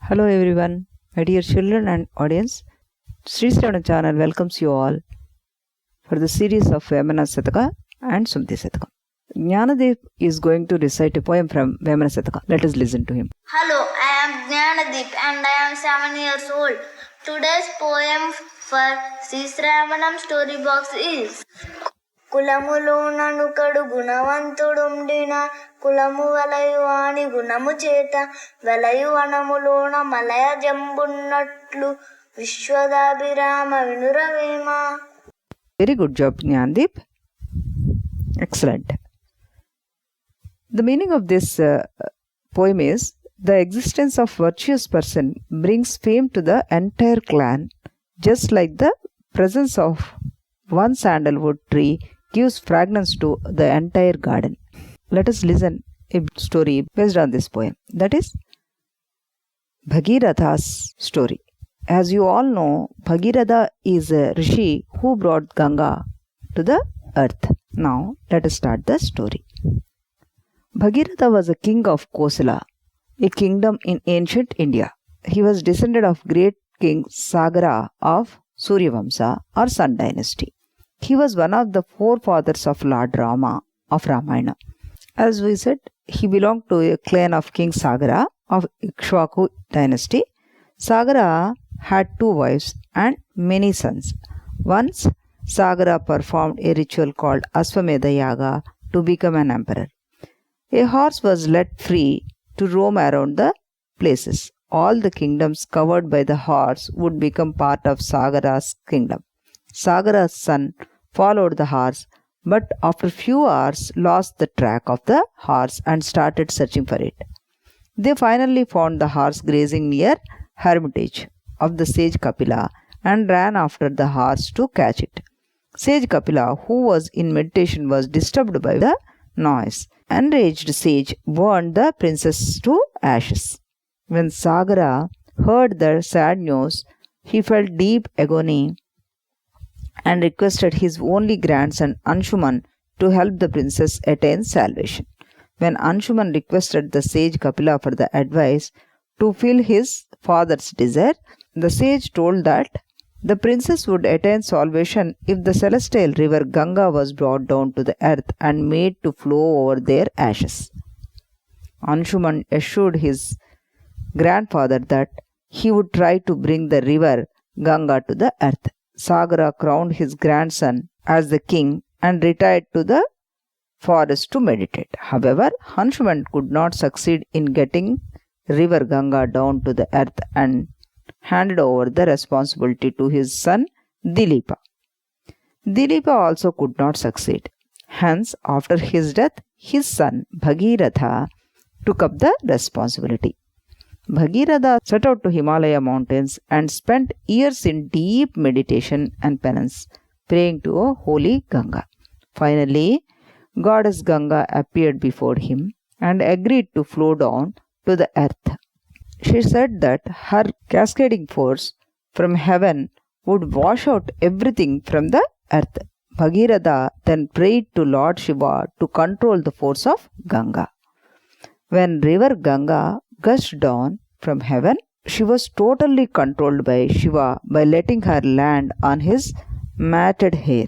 Hello everyone, my dear children and audience. Sreepada channel welcomes you all for the series of Vemana Sataka and Sumati Sataka. GuNadev is going to recite a poem from Vemana Sataka. Let us listen to him. Hello, I am GuNadev and I am 7 years old. Today's poem for Sreepada story box is kulamulOna nokaDu GuNavamtumDunDina kulamuvelayu vaani guNamu cheta velayu vanamulOna malayajambunnaTlu ViSvadaabhiraama vinura vEma. Very good job, GuNadev. Excellent. The meaning of this poem is, the existence of virtuous person brings fame to the entire clan, just like the presence of one sandalwood tree gives fragrance to the entire garden. Let us listen a story based on this poem. That is Bhaghiratha's story. As you all know, Bhaghiratha is a rishi who brought Ganga to the earth. Now let us start the story. Bhaghiratha was a king of Kosala, a kingdom in ancient India. He was descended of great king Sagara of Suryavamsa or Sun dynasty. He was one of the forefathers of Lord Rama of Ramayana. As we said, he belonged to a clan of King Sagara of Ikshvaku dynasty. Sagara had 2 wives and many sons. Once, Sagara performed a ritual called Aswamedha Yaga to become an emperor. A horse was let free to roam around the places. All the kingdoms covered by the horse would become part of Sagara's kingdom. Sagara's son followed the horse, but after few hours lost the track of the horse and started searching for it. They finally found the horse grazing near hermitage of the sage Kapila and ran after the horse to catch it. Sage Kapila, who was in meditation, was disturbed by the noise. Enraged sage burned the princess to ashes. When Sagara heard the sad news, he felt deep agony and requested his only grandson Anshuman to help the princess attain salvation. When Anshuman requested the sage Kapila for the advice to fill his father's desire, the sage told that the princess would attain salvation if the celestial river Ganga was brought down to the earth and made to flow over their ashes. Anshuman assured his grandfather that he would try to bring the river Ganga to the earth. Sagara crowned his grandson as the king and retired to the forest to meditate. However, Anshuman could not succeed in getting river Ganga down to the earth and handed over the responsibility to his son Dilipa. Dilipa also could not succeed. Hence, after his death, his son Bhaghiratha took up the responsibility. Bhaghiratha set out to Himalaya mountains and spent years in deep meditation and penance, praying to a holy Ganga. Finally, goddess Ganga appeared before him and agreed to flow down to the earth. She said that her cascading force from heaven would wash out everything from the earth. Bhaghiratha then prayed to Lord Shiva to control the force of Ganga. When river Ganga gushed down from heaven, she was totally controlled by Shiva by letting her land on his matted hair.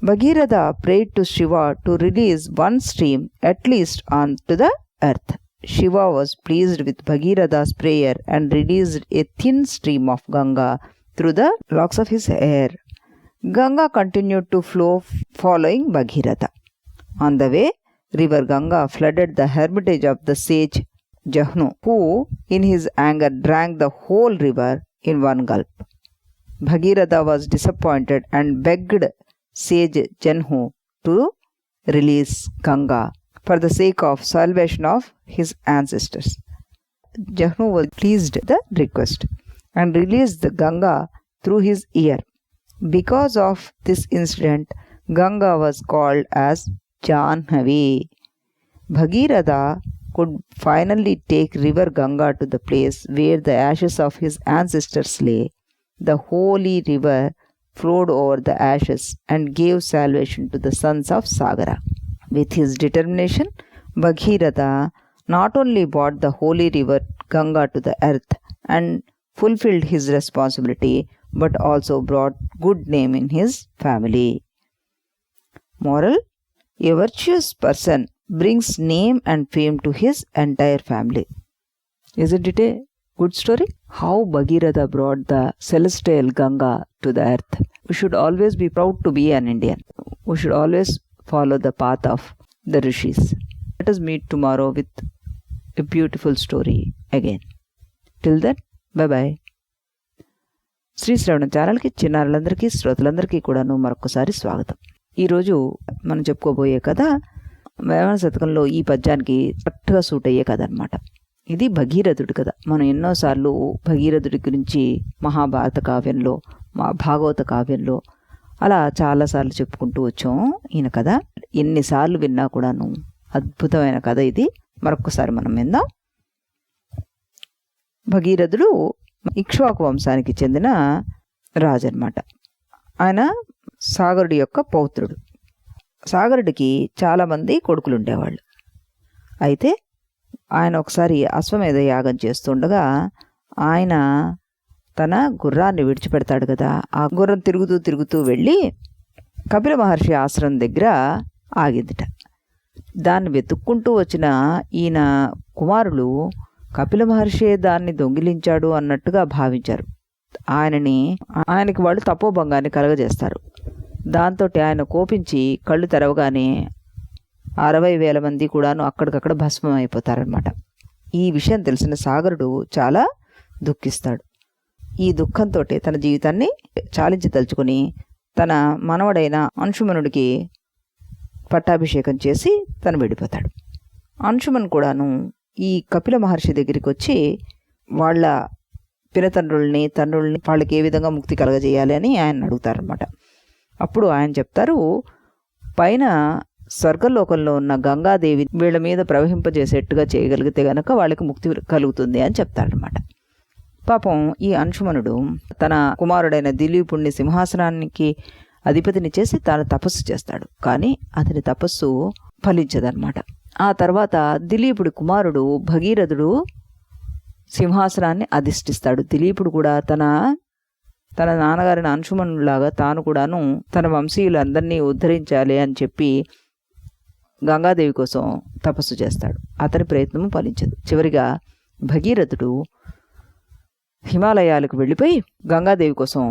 Bhaghiratha prayed to Shiva to release one stream at least onto the earth. Shiva was pleased with Bhaghiratha's prayer and released a thin stream of Ganga through the locks of his hair. Ganga continued to flow following Bhaghiratha. On the way, river Ganga flooded the hermitage of the sage Jahnu, who in his anger drank the whole river in one gulp. Bhaghiratha was disappointed and begged sage Jahnu to release Ganga for the sake of salvation of his ancestors. Jahnu was pleased with the request and released the Ganga through his ear. Because of this incident, Ganga was called as Janhavi. Bhaghiratha could finally take river Ganga to the place where the ashes of his ancestors lay. The holy river flowed over the ashes and gave salvation to the sons of Sagara. With his determination, Bhaghiratha not only brought the holy river Ganga to the earth and fulfilled his responsibility, but also brought good name in his family. Moral: a virtuous person brings name and fame to his entire family. Isn't it a good story? How Bhaghiratha brought the celestial Ganga to the earth. We should always be proud to be an Indian. We should always follow the path of the rishis. Let us meet tomorrow with a beautiful story again. Till then, bye-bye. Shri శ్రవణ ఛానల్కి చిన్నారులందరికీ శ్రోతలందరికీ కూడాను మరొకసారి స్వాగతం. ఈరోజు మనం చెప్పుకోబోయే కథ వేమన శతకంలో ఈ పద్యానికి కరెక్ట్గా సూట్ అయ్యే కథ అనమాట. ఇది భగీరథుడి కథ. మనం ఎన్నోసార్లు భగీరథుడి గురించి మహాభారత కావ్యంలో, భాగవత కావ్యంలో అలా చాలాసార్లు చెప్పుకుంటూ వచ్చాం ఈయన కథ. ఎన్నిసార్లు విన్నా కూడాను అద్భుతమైన కథ ఇది. మరొకసారి మనం విందాం. భగీరథుడు ఇక్ష్వాకు వంశానికి చెందిన రాజు అనమాట. ఆయన సాగరుడి యొక్క పౌత్రుడు. సాగరుడికి చాలామంది కొడుకులు ఉండేవాళ్ళు. అయితే ఆయన ఒకసారి అశ్వమేధ యాగం చేస్తుండగా ఆయన తన గుర్రాన్ని విడిచిపెడతాడు కదా. ఆ గుర్రం తిరుగుతూ వెళ్ళి కపిల మహర్షి ఆశ్రమం దగ్గర ఆగిందిట. దాన్ని వెతుక్కుంటూ వచ్చిన ఈయన కుమారులు కపిల మహర్షి దాన్ని దొంగిలించాడు అన్నట్టుగా భావించారు. ఆయనకి వాళ్ళు తపోభంగాన్ని కలగజేస్తారు. దాంతో ఆయన కోపించి కళ్ళు తెరవగానే 60,000 మంది కూడాను అక్కడికక్కడ భస్మం అయిపోతారనమాట. ఈ విషయం తెలిసిన సాగరుడు చాలా దుఃఖిస్తాడు. ఈ దుఃఖంతో తన జీవితాన్ని చాలించి తలుచుకొని తన మనవడైన అంశుమనుడికి పట్టాభిషేకం చేసి తను వెళ్ళిపోతాడు. అంశుమన్ కూడాను ఈ కపిల మహర్షి దగ్గరికి వచ్చి వాళ్ళ పినతండ్రుల్ని తండ్రుల్ని వాళ్ళకి ఏ విధంగా ముక్తి కలగజేయాలి అని ఆయన అడుగుతారనమాట. అప్పుడు ఆయన చెప్తారు, పైన స్వర్గలోకంలో ఉన్న గంగాదేవి వీళ్ళ మీద ప్రవహింపజేసేట్టుగా చేయగలిగితే గనక వాళ్ళకి ముక్తి కలుగుతుంది అని చెప్తాడనమాట. పాపం ఈ అంశుమనుడు తన కుమారుడైన దిలీపుణ్ణి సింహాసనానికి అధిపతిని చేసి తాను తపస్సు చేస్తాడు. కానీ అతని తపస్సు ఫలించదనమాట. ఆ తర్వాత దిలీపుడి కుమారుడు భగీరథుడు సింహాసనాన్ని అధిష్ఠిస్తాడు. దిలీపుడు కూడా తన నాన్నగారిని అంశుమనులాగా తాను కూడాను తన వంశీయులందరినీ ఉద్ధరించాలి అని చెప్పి గంగాదేవి కోసం తపస్సు చేస్తాడు. అతని ప్రయత్నము ఫలించదు. చివరిగా భగీరథుడు హిమాలయాలకు వెళ్ళిపోయి గంగాదేవి కోసం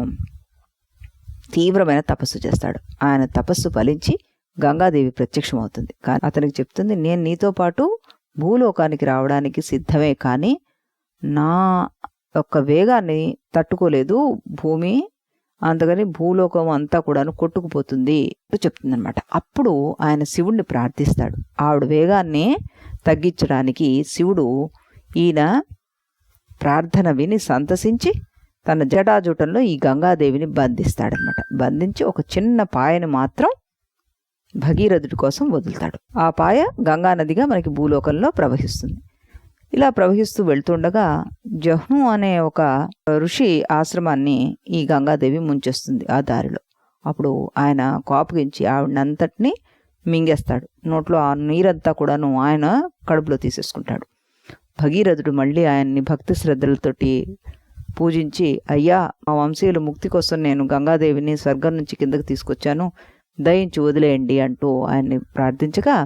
తీవ్రమైన తపస్సు చేస్తాడు. ఆయన తపస్సు ఫలించి గంగాదేవి ప్రత్యక్షమవుతుంది. కానీ అతనికి చెప్తుంది, నేను నీతో పాటు భూలోకానికి రావడానికి సిద్ధమే, కానీ నా యొక్క వేగాన్ని తట్టుకోలేదు భూమి, అందుకని భూలోకం అంతా కూడాను కొట్టుకుపోతుంది చెప్తుందనమాట. అప్పుడు ఆయన శివుణ్ణి ప్రార్థిస్తాడు. ఆవిడ వేగాన్ని తగ్గించడానికి శివుడు ఈయన ప్రార్థన విని సంతసించి తన జటాజూటంలో ఈ గంగాదేవిని బంధిస్తాడనమాట. బంధించి ఒక చిన్న పాయను మాత్రం భగీరథుడి కోసం వదులుతాడు. ఆ పాయ గంగానదిగా మనకి భూలోకంలో ప్రవహిస్తుంది. ఇలా ప్రవహిస్తూ వెళ్తుండగా జహ్ను అనే ఒక ఋషి ఆశ్రమాన్ని ఈ గంగాదేవి ముంచేస్తుంది ఆ దారిలో. అప్పుడు ఆయన కోపగించి ఆవిడనంతటినీ మింగేస్తాడు. నోట్లో ఆ నీరంతా కూడాను ఆయన కడుపులో తీసేసుకుంటాడు. భగీరథుడు మళ్ళీ ఆయన్ని భక్తి శ్రద్ధలతోటి పూజించి, అయ్యా, మా వంశీయుల ముక్తి కోసం నేను గంగాదేవిని స్వర్గం నుంచి కిందకు తీసుకొచ్చాను, దయించి వదిలేయండి అంటూ ఆయన్ని ప్రార్థించగా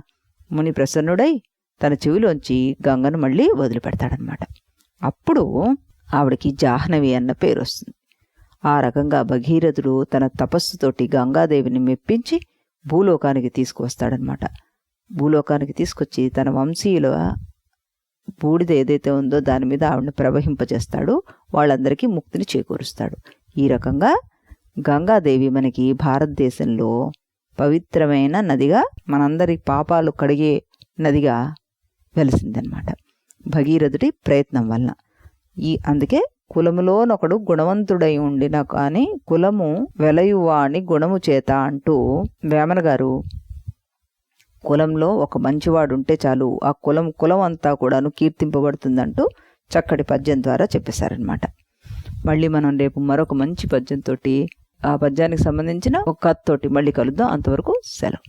ముని ప్రసన్నుడై తన చెవిలోంచి గంగను మళ్ళీ వదిలిపెడతాడనమాట. అప్పుడు ఆవిడకి జాహ్నవి అన్న పేరు వస్తుంది. ఆ రకంగా భగీరథుడు తన తపస్సుతోటి గంగాదేవిని మెప్పించి భూలోకానికి తీసుకువస్తాడనమాట. భూలోకానికి తీసుకొచ్చి తన వంశీయుల బూడిద ఏదైతే ఉందో దాని మీద ఆవిడని ప్రవహింపజేస్తాడు. వాళ్ళందరికీ ముక్తిని చేకూరుస్తాడు. ఈ రకంగా గంగాదేవి మనకి భారతదేశంలో పవిత్రమైన నదిగా, మనందరి పాపాలు కడిగే నదిగా వెలిసిందనమాట భగీరథుడి ప్రయత్నం వలన. అందుకే కులములోనొకడు గుణవంతుడై ఉండిన కానీ కులము వెలయువాని గుణము చేత అంటూ వేమన గారు కులంలో ఒక మంచివాడు ఉంటే చాలు, ఆ కులం అంతా కూడాను కీర్తింపబడుతుందంటూ చక్కటి పద్యం ద్వారా చెప్పేశారనమాట. మళ్ళీ మనం రేపు మరొక మంచి పద్యంతో, ఆ పద్యానికి సంబంధించిన ఒక కథతోటి మళ్ళీ కలుద్దాం. అంతవరకు సెలవు.